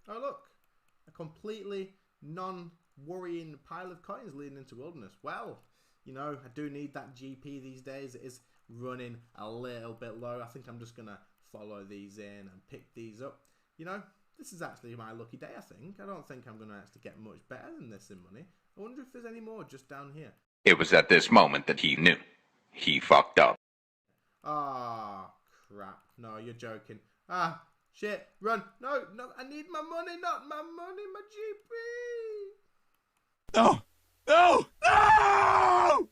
Oh look, a completely non-worrying pile of coins leading into wilderness. Well, you know, I do need that GP these days. It is running a little bit low. I think I'm just going to follow these in and pick these up. You know, this is actually my lucky day, I think. I don't think I'm going to actually get much better than this in money. I wonder if there's any more just down here. It was at this moment that he knew. He fucked up. Ah, crap. No, you're joking. Ah, shit. Run. No, no, I need my money, not my money, my GP. No! No! No!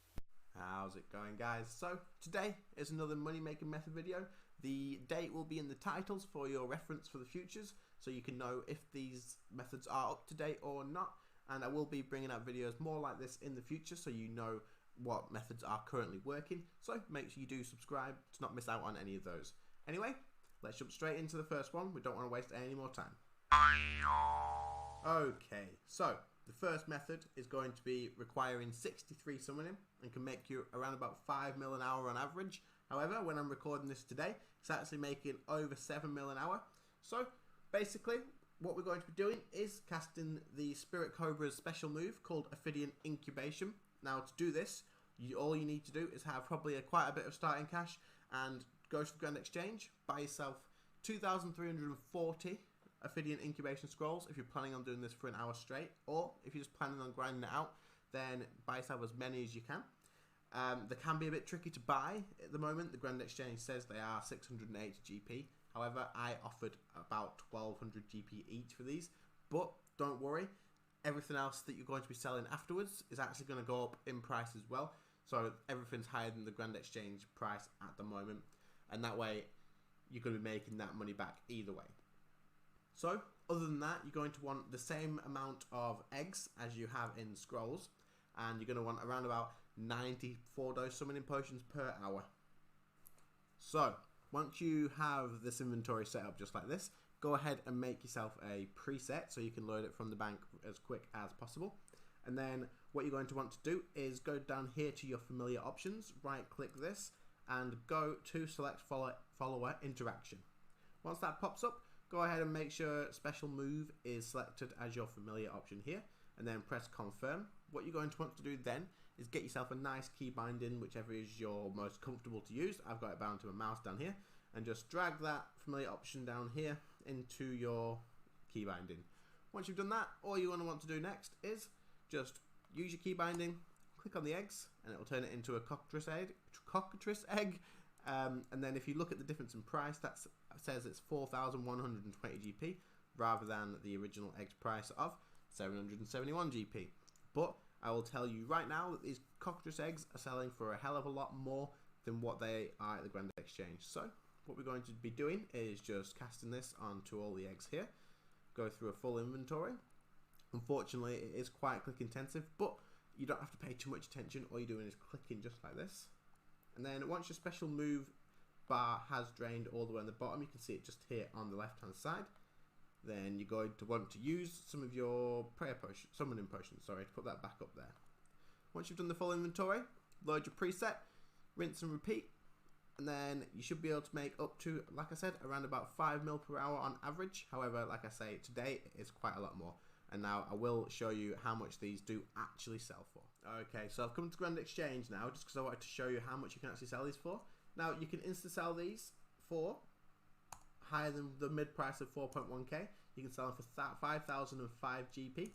How's it going, guys? So, today is another money-making method video. The date will be in the titles for your reference for the futures, so you can know if these methods are up to date or not. And I will be bringing out videos more like this in the future, so you know what methods are currently working. So make sure you do subscribe to not miss out on any of those. Anyway, let's jump straight into the first one. We don't want to waste any more time. Okay, so the first method is going to be requiring 63 summoning and can make you around about 5 mil an hour on average. However, when I'm recording this today, it's actually making over 7 mil an hour. So basically, what we're going to be doing is casting the Spirit Cobra's special move called Ophidian Incubation. Now, to do this, all you need to do is have probably quite a bit of starting cash and go to the Grand Exchange, buy yourself 2,340 Ophidian Incubation Scrolls if you're planning on doing this for an hour straight, or if you're just planning on grinding it out, then buy yourself as many as you can. They can be a bit tricky to buy at the moment. The Grand Exchange says they are 680 GP. However, I offered about 1,200 GP each for these, but don't worry, everything else that you're going to be selling afterwards is actually going to go up in price as well. So everything's higher than the Grand Exchange price at the moment, and that way you're going to be making that money back either way. So other than that, you're going to want the same amount of eggs as you have in scrolls, and you're going to want around about 94 dose summoning potions per hour. So once you have this inventory set up just like this, go ahead and make yourself a preset so you can load it from the bank as quick as possible. And then what you're going to want to do is go down here to your familiar options, right click this and go to select follower interaction. Once that pops up, go ahead and make sure special move is selected as your familiar option here, and then press confirm. What you're going to want to do then is get yourself a nice key binding, whichever is your most comfortable to use. I've got it bound to my mouse down here, and just drag that familiar option down here into your key binding. Once you've done that, all you're going to want to do next is just use your key binding, click on the eggs, and it will turn it into a cockatrice egg. And then if you look at the difference in price, that says it's 4,120 GP rather than the original eggs price of 771 GP. But I will tell you right now that these cockatrice eggs are selling for a hell of a lot more than what they are at the Grand Exchange. So what we're going to be doing is just casting this onto all the eggs here, go through a full inventory. Unfortunately, it is quite click intensive, but you don't have to pay too much attention. All you're doing is clicking just like this. And then once your special move bar has drained all the way on the bottom, you can see it just here on the left hand side. Then you're going to want to use some of your summoning potions, to put that back up there. Once you've done the full inventory, load your preset, rinse and repeat, and then you should be able to make up to, like I said, around about 5 mil per hour on average. However, like I say, today it is quite a lot more. And now I will show you how much these do actually sell for. Okay, so I've come to Grand Exchange now, just because I wanted to show you how much you can actually sell these for. Now, you can insta-sell these for higher than the mid price of 4.1k. You can sell them for 5,005 GP.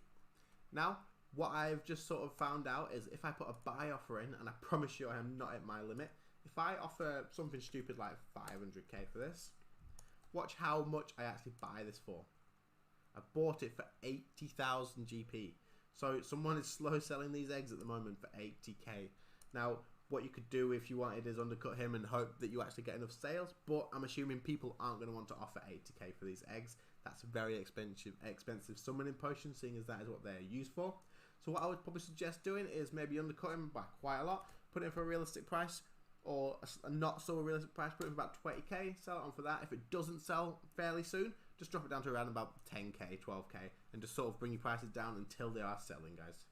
Now, what I've just sort of found out is if I put a buy offer in, and I promise you I am not at my limit, if I offer something stupid like 500k for this, watch how much I actually buy this for. I bought it for 80,000 GP. So someone is slow selling these eggs at the moment for 80k. Now, what you could do if you wanted is undercut him and hope that you actually get enough sales, but I'm assuming people aren't going to want to offer 80k for these eggs. That's a very expensive summoning potion, seeing as that is what they're used for. So what I would probably suggest doing is maybe undercut him by quite a lot, put it in for a realistic price, or a not so realistic price, put it in for about 20k, sell it on for that. If it doesn't sell fairly soon, just drop it down to around about 10k, 12k, and just sort of bring your prices down until they are selling, guys.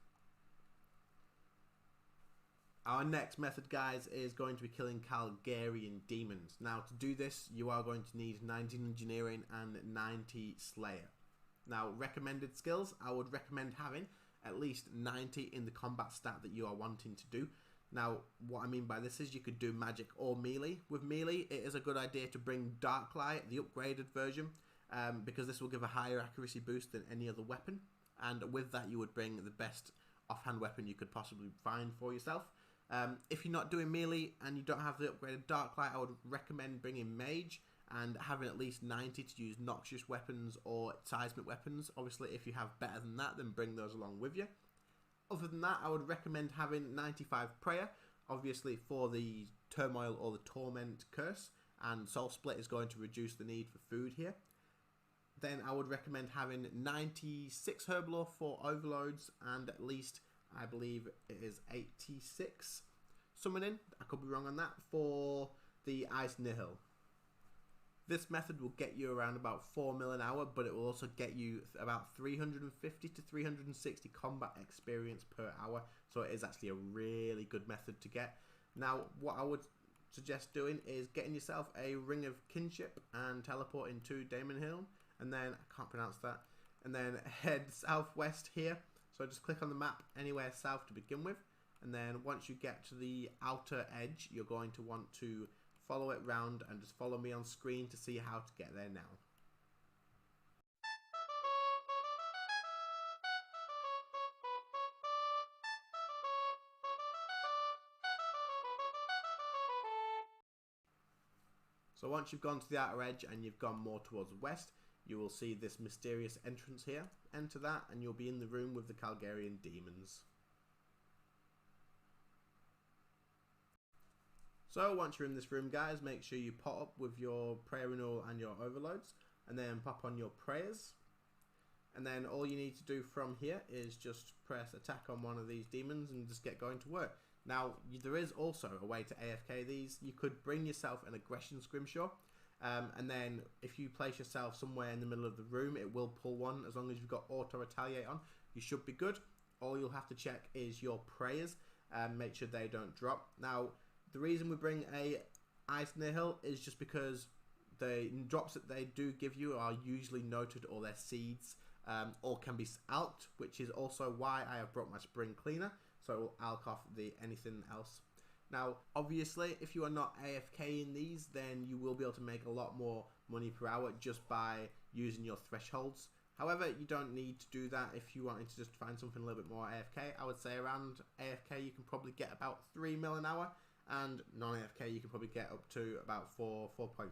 Our next method, guys, is going to be killing Calgarian Demons. Now, to do this, you are going to need 19 Engineering and 90 Slayer. Now, recommended skills, I would recommend having at least 90 in the combat stat that you are wanting to do. Now, what I mean by this is you could do magic or melee. With melee, it is a good idea to bring Darklight, the upgraded version, because this will give a higher accuracy boost than any other weapon. And with that, you would bring the best offhand weapon you could possibly find for yourself. If you're not doing melee and you don't have the upgraded Darklight, I would recommend bringing Mage and having at least 90 to use noxious weapons or seismic weapons. Obviously, if you have better than that, then bring those along with you. Other than that, I would recommend having 95 Prayer, obviously for the Turmoil or the Torment curse, and Soul Split is going to reduce the need for food here. Then I would recommend having 96 Herblore for Overloads, and at least, I believe it is 86 Summoning, I could be wrong on that, for the Ice Nihil. This method will get you around about 4 mil an hour, but it will also get you about 350 to 360 combat experience per hour, so it is actually a really good method to get. Now, what I would suggest doing is getting yourself a Ring of Kinship and teleporting to Damon Hill, and then, I can't pronounce that, and then head southwest here. So just click on the map anywhere south to begin with, and then once you get to the outer edge, you're going to want to follow it round and just follow me on screen to see how to get there now. So once you've gone to the outer edge and you've gone more towards the west, you will see this mysterious entrance here. Enter that and you'll be in the room with the Calgarian Demons. So once you're in this room, guys, make sure you pot up with your prayer renewal and your overloads, and then pop on your prayers. And then all you need to do from here is just press attack on one of these demons and just get going to work. Now, there is also a way to AFK these. You could bring yourself an aggression scrimshaw, and then if you place yourself somewhere in the middle of the room, it will pull one. As long as you've got auto retaliate on, you should be good. All you'll have to check is your prayers and make sure they don't drop. Now, the reason we bring a Ice Nihil is just because the drops that they do give you are usually noted, or their seeds, or can be alked, which is also why I have brought my Spring Cleaner, so it will alk off anything else. Now, obviously, if you are not AFK in these, then you will be able to make a lot more money per hour just by using your thresholds. However, you don't need to do that if you wanted to just find something a little bit more AFK. I would say around AFK you can probably get about 3 mil an hour, and non-AFK you can probably get up to about 4.5.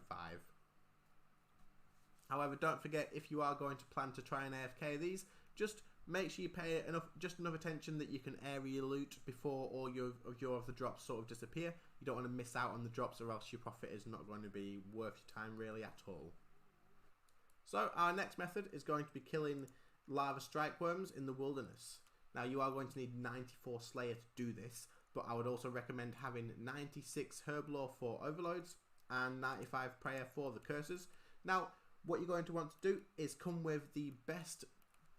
However, don't forget, if you are going to plan to try and AFK these, just make sure you pay enough attention that you can area loot before all of the drops sort of disappear. You don't want to miss out on the drops, or else your profit is not going to be worth your time really at all. So our next method is going to be killing lava strike worms in the wilderness. Now, you are going to need 94 Slayer to do this, but I would also recommend having 96 Herblore for overloads and 95 Prayer for the curses. Now, what you're going to want to do is come with the best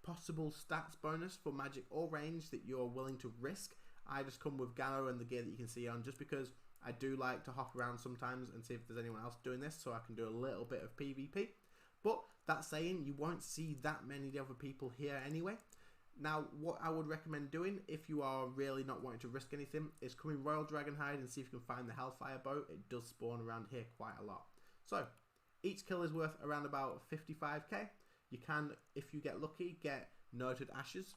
possible stats bonus for magic or range that you're willing to risk. I just come with Gallo and the gear that you can see on, just because I do like to hop around sometimes and see if there's anyone else doing this, so I can do a little bit of PvP. But that saying, you won't see that many other people here anyway. Now, what I would recommend doing, if you are really not wanting to risk anything, is coming Royal Dragonhide and see if you can find the Hellfire Boat. It does spawn around here quite a lot. So, each kill is worth around about 55k. You can, if you get lucky, get Noted Ashes,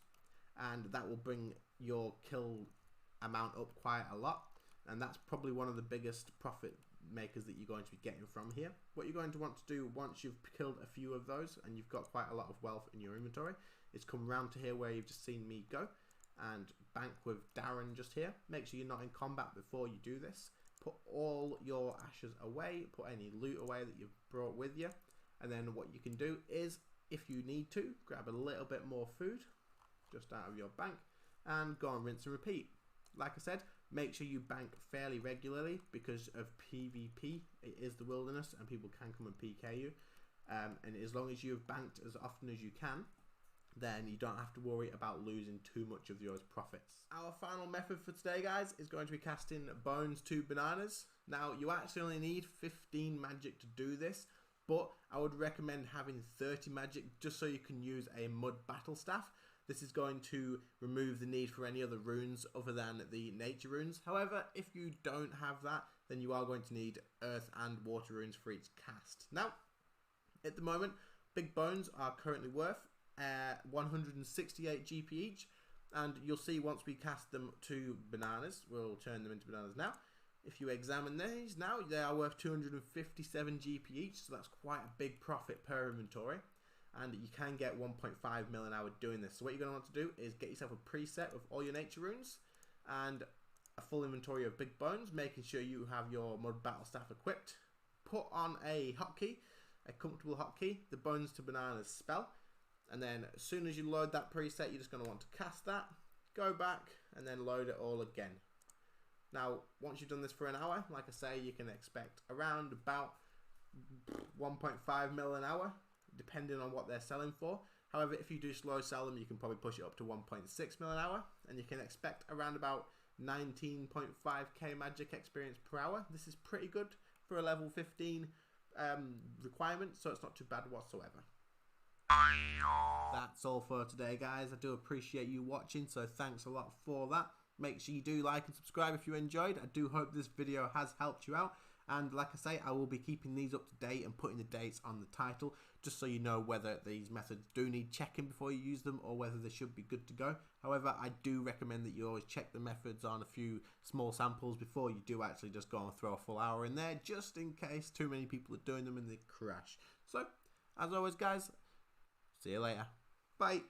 and that will bring your kill amount up quite a lot. And that's probably one of the biggest profit makers that you're going to be getting from here. What you're going to want to do once you've killed a few of those and you've got quite a lot of wealth in your inventory is come round to here where you've just seen me go and bank with Darren just here. Make sure you're not in combat before you do this. Put all your ashes away, put any loot away that you've brought with you, and then what you can do is, if you need to, grab a little bit more food just out of your bank and go and rinse and repeat. Like I said, make sure you bank fairly regularly because of PvP. It is the wilderness and people can come and PK you, and as long as you've banked as often as you can, then you don't have to worry about losing too much of your profits. Our final method for today, guys, is going to be casting Bones to Bananas. Now, you actually only need 15 magic to do this, but I would recommend having 30 magic just so you can use a mud battle staff. This is going to remove the need for any other runes other than the nature runes. However, if you don't have that, then you are going to need earth and water runes for each cast. Now, at the moment, big bones are currently worth 168 GP each, and you'll see once we cast them to bananas, we'll turn them into bananas now. If you examine these now, they are worth 257 GP each, so that's quite a big profit per inventory. And you can get 1.5 mil an hour doing this. So what you're going to want to do is get yourself a preset of all your nature runes and a full inventory of big bones, making sure you have your mud battle staff equipped. Put on a hotkey, a comfortable hotkey, the bones to bananas spell. And then as soon as you load that preset, you're just going to want to cast that, go back, and then load it all again. Now, once you've done this for an hour, like I say, you can expect around about 1.5 mil an hour, depending on what they're selling for. However, if you do slow sell them, you can probably push it up to 1.6 mil an hour, and you can expect around about 19.5k magic experience per hour. This is pretty good for a level 15 requirement, so it's not too bad whatsoever. That's all for today, guys. I do appreciate you watching, so thanks a lot for that. Make sure you do like and subscribe if you enjoyed. I do hope this video has helped you out. And like I say, I will be keeping these up to date and putting the dates on the title, just so you know whether these methods do need checking before you use them or whether they should be good to go. However, I do recommend that you always check the methods on a few small samples before you do actually just go and throw a full hour in there, just in case too many people are doing them and they crash. So, as always, guys, see you later. Bye.